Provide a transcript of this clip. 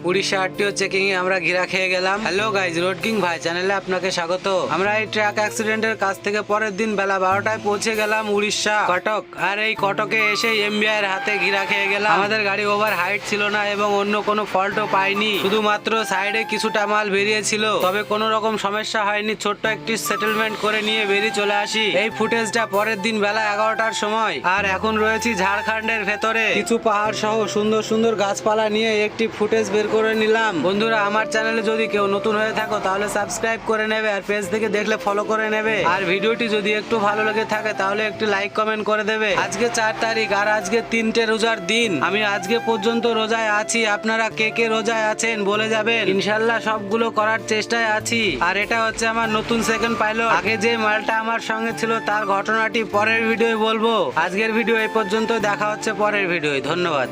Orissa RTO checking এ আমরা ঘিরা খেয়ে গেলাম। হ্যালো গাইজ, রোড কিং ভাই চ্যানেলে আপনাকে স্বাগত। আমরা এই ট্রাক অ্যাক্সিডেন্টের কাছ থেকে পরের দিন বেলা 12টায় পৌঁছে গেলাম উড়িষ্যা কটক। আর এই কটকে এসে এমবিআই এর হাতে ঘিরা খেয়ে গেলাম। আমাদের গাড়ি ওভার হাইট ছিল না এবং অন্য কোনো ফল্টও পাইনি, শুধুমাত্র সাইডে কিছুটা মাল বেরিয়েছিল। তবে কোনো রকম সমস্যা হয়নি, ছোট্ট একটি সেটেলমেন্ট করে নিয়ে বেরিয়ে চলে আসি। এই ফুটেজটা পরের দিন বেলা 11টার সময়। আর এখন রয়েছি ঝাড়খণ্ডের ভেতরে, কিছু পাহাড় সহ সুন্দর সুন্দর গাছপালা নিয়ে একটি ফুটেজ বের করে নিলাম। বন্ধুরা, আমার চ্যানেলে যদি কেউ নতুন হয়ে থাকো তাহলে সাবস্ক্রাইব করে নেবে, আর পেজ থেকে দেখলে ফলো করে নেবে। আর ভিডিওটি যদি একটু ভালো লেগে থাকে তাহলে একটু লাইক কমেন্ট করে দেবে। আজকে 4 তারিখ আর আজকে 3টে রোজার দিন। আমি আজকে পর্যন্ত রোজায় আছি, আপনারা কে কে রোজায় আছেন বলে যাবেন। ইনশাল্লাহ সবগুলো করার চেষ্টায় আছি। আর এটা হচ্ছে আমার নতুন সেকেন্ড পাইলট। আগে যে মালটা আমার সঙ্গে ছিল তার ঘটনাটি পরের ভিডিওয় বলবো। আজকের ভিডিও এই পর্যন্ত, দেখা হচ্ছে পরের ভিডিওয়। ধন্যবাদ।